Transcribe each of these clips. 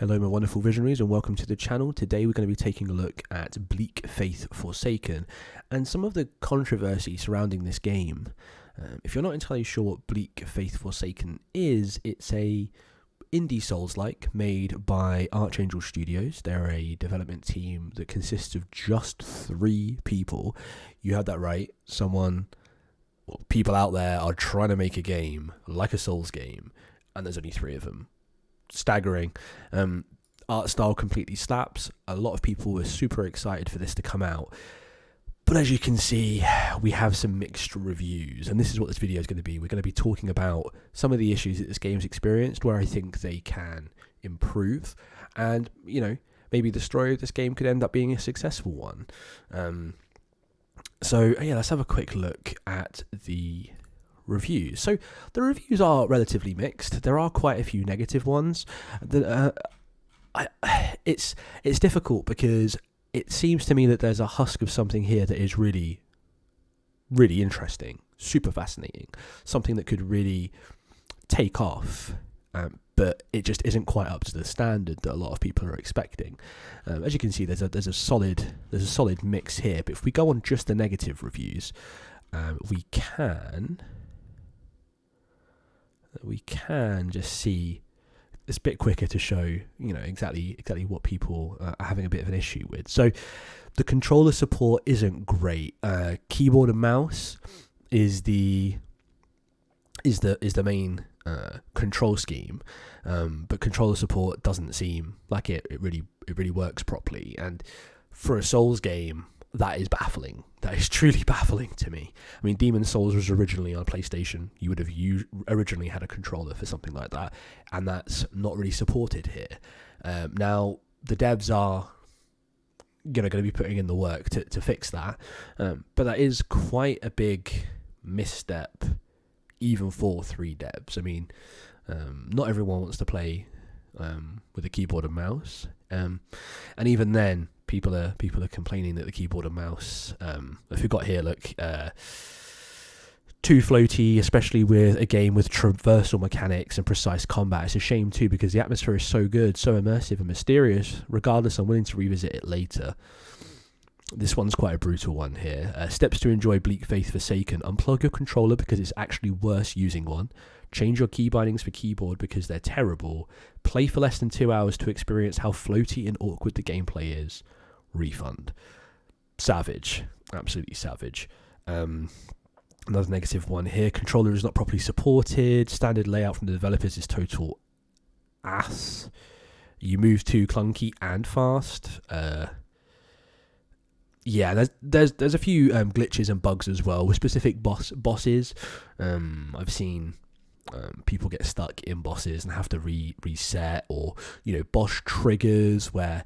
Hello my wonderful visionaries and welcome to the channel. Today we're going to be taking a look at Bleak Faith Forsaken and some of the controversy surrounding this game. If you're not entirely sure what Bleak Faith Forsaken is, it's a indie Souls-like made by Archangel Studios. They're a development team that consists of just 3 people. You had that right. People out there are trying to make a game like a Souls game and there's only 3 of them. Staggering. Art style completely slaps. A lot of people were super excited for this to come out, but as you can see, we have some mixed reviews, and this is what this video is going to be. We're going to be talking about some of the issues that this game's experienced, where I think they can improve, and maybe the story of this game could end up being a successful one. So let's have a quick look at the reviews. So the reviews are relatively mixed. There are quite a few negative ones. It's difficult because it seems to me that there's a husk of something here that is really, really interesting, super fascinating, something that could really take off, but it just isn't quite up to the standard that a lot of people are expecting. As you can see, there's a solid mix here. But if we go on just the negative reviews, we can just see it's a bit quicker to show exactly what people are having a bit of an issue with. So the controller support isn't great. Keyboard and mouse is the main control scheme, but controller support doesn't seem like it really works properly. And for a Souls game, that is baffling. That is truly baffling to me. I mean, Demon's Souls was originally on PlayStation. You would have originally had a controller for something like that, and that's not really supported here. Now, the devs are going to be putting in the work to fix that, but that is quite a big misstep, even for 3 devs. I mean, not everyone wants to play with a keyboard and mouse, and even then, people are complaining that the keyboard and mouse, if we got here, look, too floaty, especially with a game with traversal mechanics and precise combat. It's a shame too, because the atmosphere is so good, so immersive and mysterious. Regardless, I'm willing to revisit it later. This one's quite a brutal one here. Steps to enjoy Bleak Faith Forsaken. Unplug your controller because it's actually worse using one. Change your key bindings for keyboard because they're terrible. Play for less than 2 hours to experience how floaty and awkward the gameplay is. Refund. Savage. Absolutely savage. Another negative one here. Controller is not properly supported. Standard layout from the developers is total ass. You move too clunky and fast. There's a few glitches and bugs as well with specific bosses. I've seen people get stuck in bosses and have to reset, or boss triggers where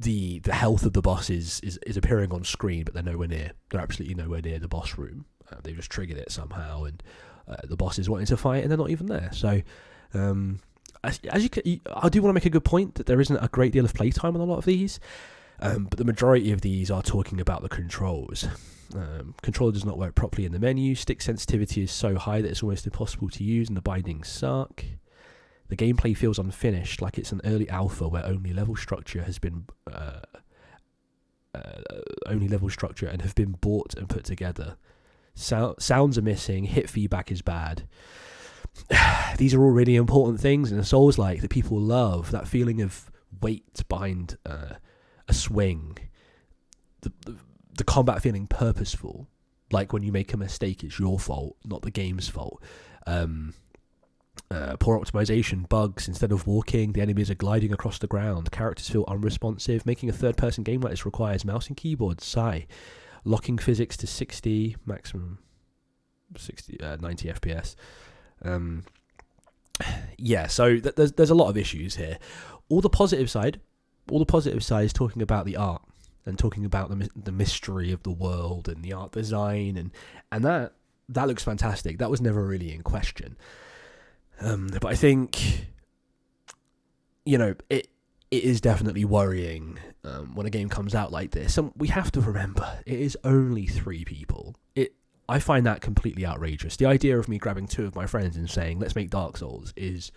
the health of the boss is appearing on screen, but they're absolutely nowhere near the boss room. They've just triggered it somehow, and the boss is wanting to fight and they're not even there. So I do want to make a good point that there isn't a great deal of playtime on a lot of these, but the majority of these are talking about the controls. Controller does not work properly in the menu. Stick sensitivity is so high that it's almost impossible to use, and the bindings suck. The gameplay feels unfinished, like it's an early alpha where only level structure and have been bought and put together. Sounds are missing. Hit feedback is bad. These are all really important things in a Souls-like that people love. That feeling of weight behind a swing. The combat feeling purposeful, like when you make a mistake, it's your fault, not the game's fault. Poor optimization, bugs. Instead of walking, the enemies are gliding across the ground. Characters feel unresponsive. Making a third-person game like this requires mouse and keyboard. Sigh. Locking physics to 60, maximum 90 FPS. So there's a lot of issues here. All the positive side is talking about the art and talking about the mystery of the world and the art design, and that looks fantastic. That was never really in question. But I think it is definitely worrying when a game comes out like this. And we have to remember, it is only 3 people. I find that completely outrageous. The idea of me grabbing 2 of my friends and saying, let's make Dark Souls is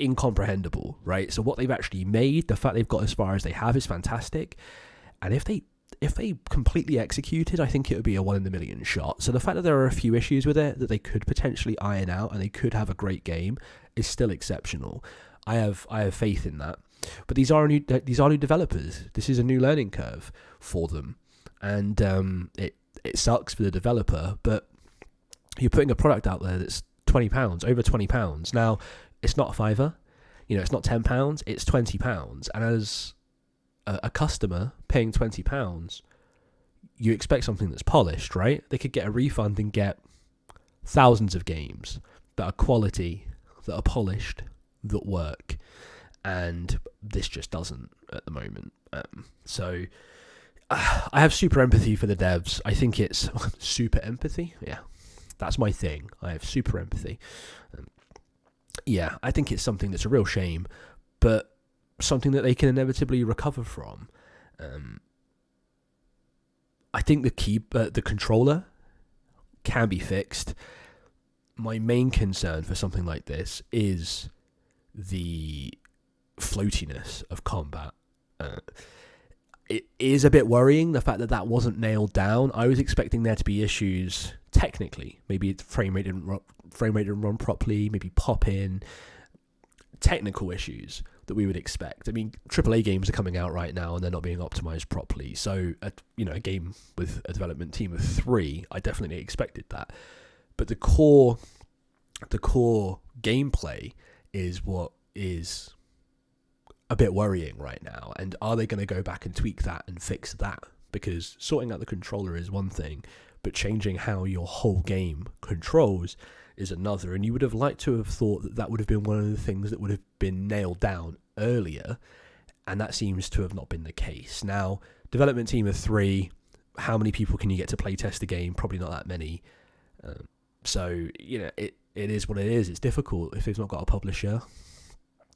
incomprehensible, right? So what they've actually made, the fact they've got as far as they have, is fantastic. And if they completely executed, I think it would be a 1 in a million shot. So the fact that there are a few issues with it that they could potentially iron out and they could have a great game is still exceptional. I have faith in that. But these are new developers. This is a new learning curve for them, and it sucks for the developer. But you're putting a product out there that's £20, over £20. Now, it's not a fiver, it's not £10, it's £20. And as a customer paying £20, you expect something that's polished, right? They could get a refund and get thousands of games that are quality, that are polished, that work. And this just doesn't at the moment. So I have super empathy for the devs. I think it's super empathy. Yeah, that's my thing. I have super empathy. Yeah, I think it's something that's a real shame, but something that they can inevitably recover from. I think the controller can be fixed. My main concern for something like this is the floatiness of combat. It is a bit worrying, the fact that wasn't nailed down. I was expecting there to be issues technically. Maybe frame rate didn't run properly, maybe pop in, technical issues that we would expect. I mean, AAA games are coming out right now and they're not being optimized properly. So, a game with a development team of 3, I definitely expected that. But the core gameplay is what is a bit worrying right now. And are they going to go back and tweak that and fix that? Because sorting out the controller is one thing, but changing how your whole game controls is another. And you would have liked to have thought that would have been one of the things that would have been nailed down earlier, and that seems to have not been the case. Now, development team of 3, how many people can you get to play test the game? Probably not that many. So it is what it is. It's difficult if they've not got a publisher.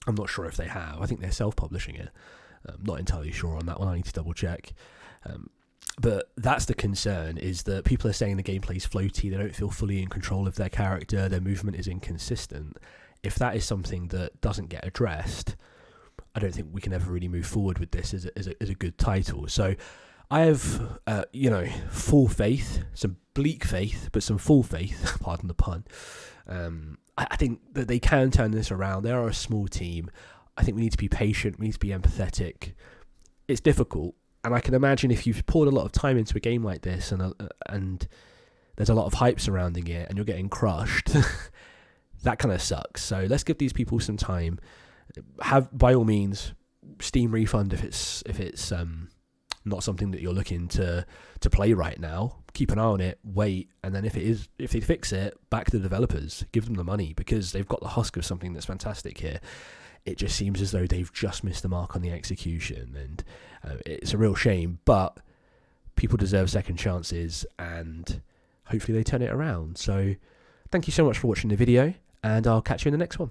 I'm not sure if they have. I think they're self-publishing it. I'm not entirely sure on that one. I need to double check. But that's the concern, is that people are saying the gameplay's floaty, they don't feel fully in control of their character, their movement is inconsistent. If that is something that doesn't get addressed, I don't think we can ever really move forward with this as a good title. So I have, full faith, some bleak faith, but some full faith, pardon the pun. I think that they can turn this around. They are a small team. I think we need to be patient. We need to be empathetic. It's difficult. And I can imagine if you've poured a lot of time into a game like this and there's a lot of hype surrounding it and you're getting crushed, that kind of sucks. So let's give these people some time. Have, by all means, Steam refund if it's not something that you're looking to play right now. Keep an eye on it, wait, and then if they fix it, back to the developers, give them the money, because they've got the husk of something that's fantastic here. It just seems as though they've just missed the mark on the execution, and it's a real shame, but people deserve second chances, and hopefully they turn it around. So thank you so much for watching the video, and I'll catch you in the next one.